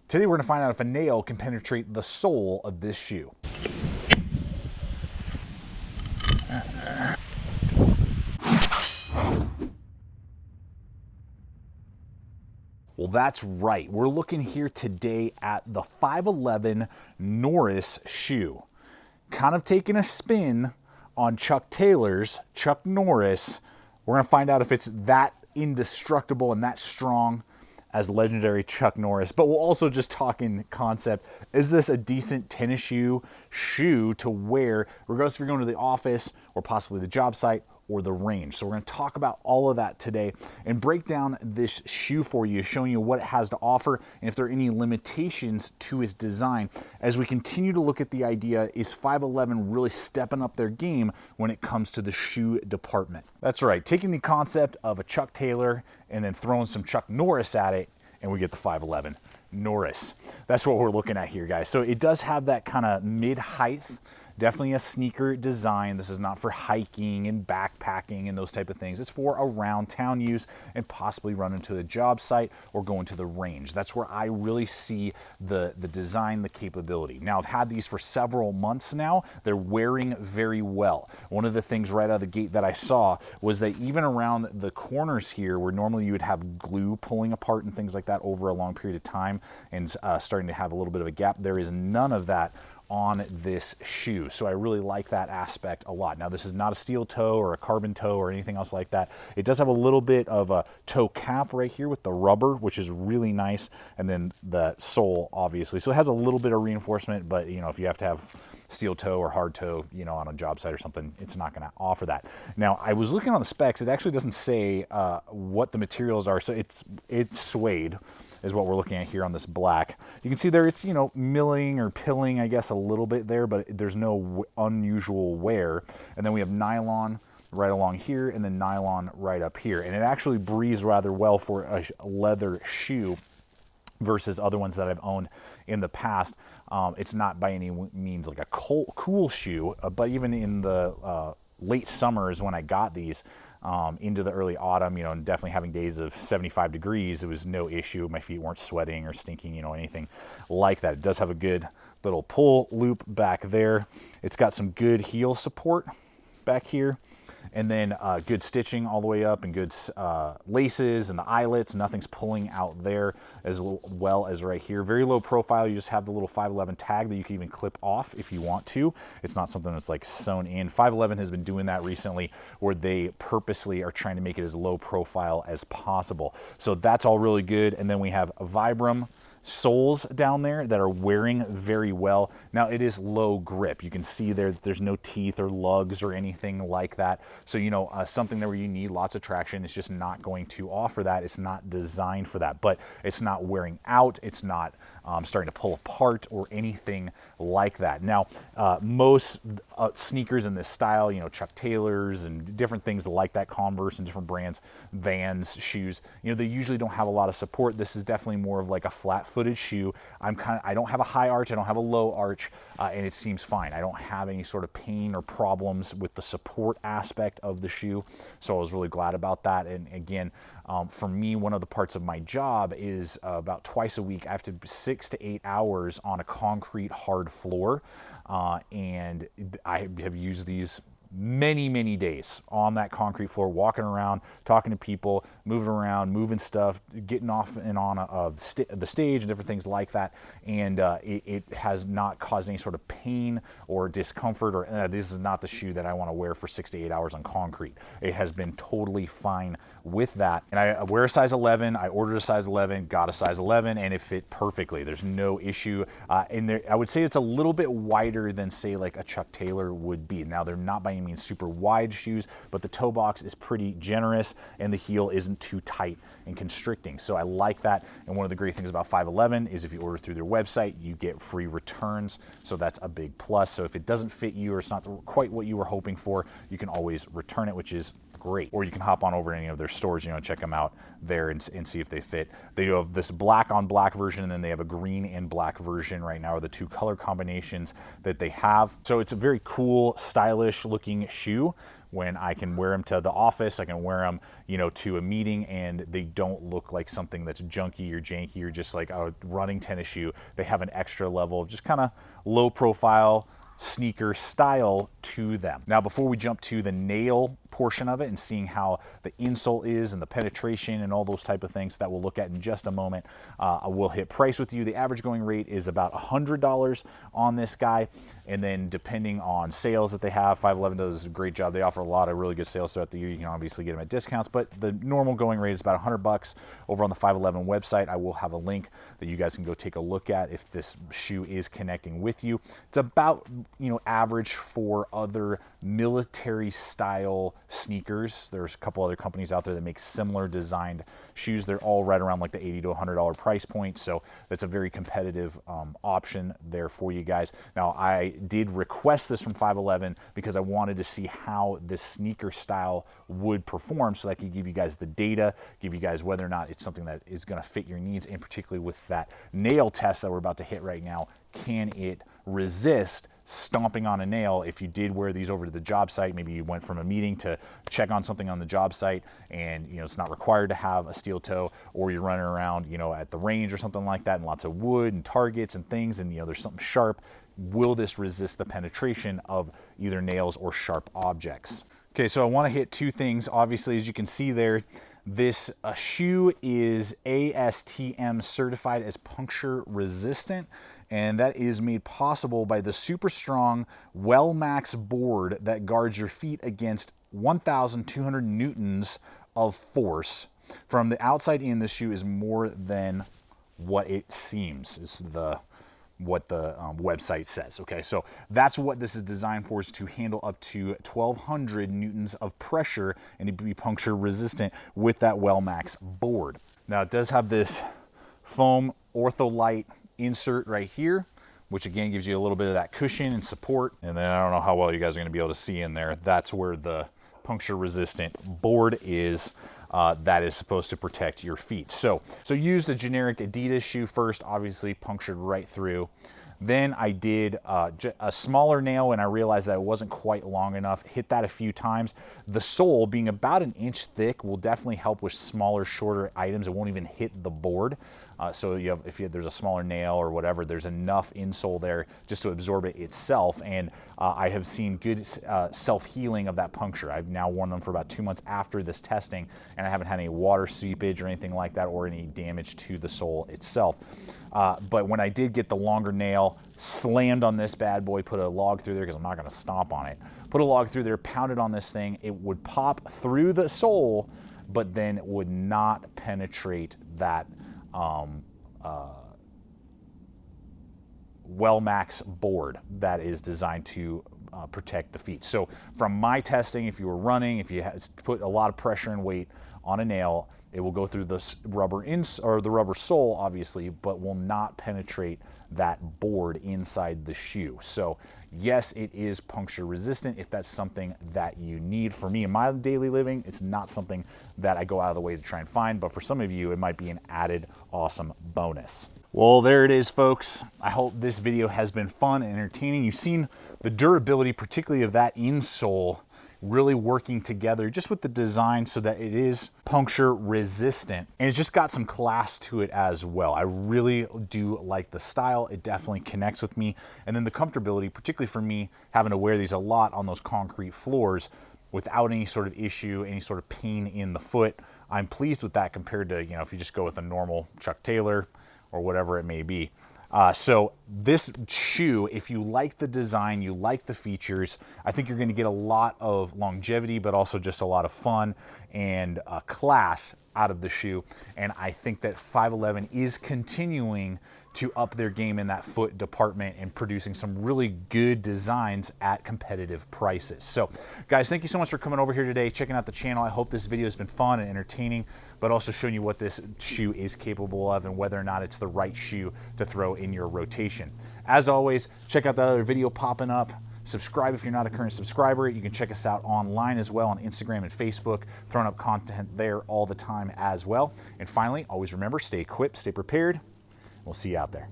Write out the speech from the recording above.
Today we're going to find out if a nail can penetrate the sole of this shoe. Well, that's right. We're looking here today at the 511 Norris shoe. Kind of taking a spin on Chuck Taylor's Chuck Norris. We're going to find out if it's that indestructible and that strong as legendary Chuck Norris, but we'll also just talk in concept. Is this a decent tennis shoe to wear, regardless if you're going to the office or possibly the job site or the range? So we're going to talk about all of that today and break down this shoe for you, showing you what it has to offer and if there are any limitations to its design. As we continue to look at the idea, is 511 really stepping up their game when it comes to the shoe department? That's right, taking the concept of a Chuck Taylor and then throwing some Chuck Norris at it, and we get the 511 Norris. That's what we're looking at here, guys. So it does have that kind of mid-height, definitely a sneaker design. This is not for hiking and backpacking and those type of things. It's for around town use and possibly running to the job site or going to the range. That's where I really see the design, the capability. Now, I've had these for several months now. They're wearing very well. One of the things right out of the gate that I saw was that even around the corners here, where normally you would have glue pulling apart and things like that over a long period of time and starting to have a little bit of a gap, there is none of that on this shoe. So I really like that aspect a lot. Now, this is not a steel toe or a carbon toe or anything else like that. It does have a little bit of a toe cap right here with the rubber, which is really nice, and then the sole, obviously. So it has a little bit of reinforcement, but you know, if you have to have steel toe or hard toe, you know, on a job site or something, it's not going to offer that. Now, I was looking on the specs. It actually doesn't say what the materials are. So it's suede is what we're looking at here on this black. You can see there it's, you know, milling or pilling, I guess, a little bit there, but there's no unusual wear. And then we have nylon right along here and then nylon right up here. And it actually breathes rather well for a leather shoe versus other ones that I've owned in the past. It's not by any means like a cool shoe, but even in the late summers when I got these, into the early autumn, you know, and definitely having days of 75 degrees, it was no issue. My feet weren't sweating or stinking, you know, anything like that. It does have a good little pull loop back there. It's got some good heel support back here, and then good stitching all the way up and good laces and the eyelets. Nothing's pulling out there, as well as right here. Very low profile. You just have the little 511 tag that you can even clip off if you want to. It's not something that's like sewn in. 511 has been doing that recently, where they purposely are trying to make it as low profile as possible. So that's all really good. And then we have Vibram soles down there that are wearing very well. Now, it is low grip. You can see there that there's no teeth or lugs or anything like that. So, you know, something there where you need lots of traction, it's just not going to offer that. It's not designed for that, but it's not wearing out. It's not starting to pull apart or anything like that. Now, most sneakers in this style, you know, Chuck Taylors and different things like that, Converse and different brands, Vans, shoes, you know, they usually don't have a lot of support. This is definitely more of like a flat-footed shoe. I don't have a high arch, I don't have a low arch, and it seems fine. I don't have any sort of pain or problems with the support aspect of the shoe, so I was really glad about that. And again, for me, one of the parts of my job is about twice a week I have to 6 to 8 hours on a concrete hard floor, and I have used these many days on that concrete floor, walking around, talking to people, moving around, moving stuff, getting off and on the stage and different things like that. And it has not caused any sort of pain or discomfort, or this is not the shoe that I want to wear for 6 to 8 hours on concrete. It has been totally fine with that. And I wear a size 11, I ordered a size 11, got a size 11, and it fit perfectly. There's no issue. And there, I would say it's a little bit wider than, say, like a Chuck Taylor would be. Now, they're not by any means super wide shoes, but the toe box is pretty generous and the heel isn't too tight and constricting. So I like that. And one of the great things about 511 is if you order through their website, you get free returns. So that's a big plus. So if it doesn't fit you or it's not quite what you were hoping for, you can always return it, which is great. Or you can hop on over to any of their stores, you know, check them out there and see if they fit. They have this black on black version, and then they have a green and black version right now, are the two color combinations that they have. So it's a very cool, stylish looking shoe. When I can wear them to the office, I can wear them, you know, to a meeting, and they don't look like something that's junky or janky or just like a running tennis shoe. They have an extra level of just kind of low profile sneaker style to them. Now, before we jump to the nail portion of it and seeing how the insole is and the penetration and all those type of things that we'll look at in just a moment, I will hit price with you. The average going rate is about $100 on this guy, and then depending on sales that they have, 511 does a great job. They offer a lot of really good sales throughout the year. You can obviously get them at discounts, but the normal going rate is about $100 over on the 511 website. I will have a link that you guys can go take a look at if this shoe is connecting with you. It's about, you know, average for other military style sneakers. There's a couple other companies out there that make similar designed shoes. They're all right around like the $80 to $100 price point, so that's a very competitive option there for you guys. Now, I did request this from 511 because I wanted to see how this sneaker style would perform, so I could give you guys the data, give you guys whether or not it's something that is going to fit your needs, and particularly with that nail test that we're about to hit right now, can it resist stomping on a nail? If you did wear these over to the job site, maybe you went from a meeting to check on something on the job site, and you know it's not required to have a steel toe, or you're running around, you know, at the range or something like that, and lots of wood and targets and things, and you know there's something sharp. Will this resist the penetration of either nails or sharp objects? Okay, so I want to hit two things. Obviously, as you can see there, this shoe is ASTM certified as puncture resistant, and that is made possible by the super strong WellMax board that guards your feet against 1,200 newtons of force. From the outside in, this shoe is more than what it seems, is what the website says. Okay, so that's what this is designed for, is to handle up to 1,200 newtons of pressure and to be puncture resistant with that WellMax board. Now, it does have this foam ortholite insert right here, which again gives you a little bit of that cushion and support. And then I don't know how well you guys are going to be able to see in there. That's where the puncture resistant board is. That is supposed to protect your feet. So use the generic Adidas shoe first, obviously punctured right through. Then I did a smaller nail, and I realized that it wasn't quite long enough. Hit that a few times. The sole, being about an inch thick, will definitely help with smaller, shorter items. It won't even hit the board. So if there's a smaller nail or whatever, there's enough insole there just to absorb it itself. And I have seen good self-healing of that puncture. I've now worn them for about 2 months after this testing, and I haven't had any water seepage or anything like that, or any damage to the sole itself. But when I did get the longer nail, slammed on this bad boy, put a log through there, because I'm not going to stomp on it, put a log through there, pounded on this thing, it would pop through the sole, but then it would not penetrate that WellMax board that is designed to protect the feet. So from my testing, if you were running, if you put a lot of pressure and weight on a nail, it will go through the rubber sole, obviously, but will not penetrate that board inside the shoe. So yes, it is puncture resistant if that's something that you need. For me in my daily living, it's not something that I go out of the way to try and find, but for some of you, it might be an added awesome bonus. Well, there it is, folks. I hope this video has been fun and entertaining. You've seen the durability, particularly of that insole, really working together just with the design so that it is puncture resistant, and it's just got some class to it as well. I really do like the style. It definitely connects with me, and then the comfortability, particularly for me having to wear these a lot on those concrete floors without any sort of issue, any sort of pain in the foot. I'm pleased with that compared to, you know, if you just go with a normal Chuck Taylor or whatever it may be. So this shoe, if you like the design, you like the features, I think you're going to get a lot of longevity, but also just a lot of fun and class out of the shoe. And I think that 511 is continuing to up their game in that foot department and producing some really good designs at competitive prices. So guys, thank you so much for coming over here today, checking out the channel. I hope this video has been fun and entertaining, but also showing you what this shoe is capable of and whether or not it's the right shoe to throw in your rotation. As always, check out that other video popping up. Subscribe if you're not a current subscriber. You can check us out online as well on Instagram and Facebook, throwing up content there all the time as well. And finally, always remember, stay equipped, stay prepared. We'll see you out there.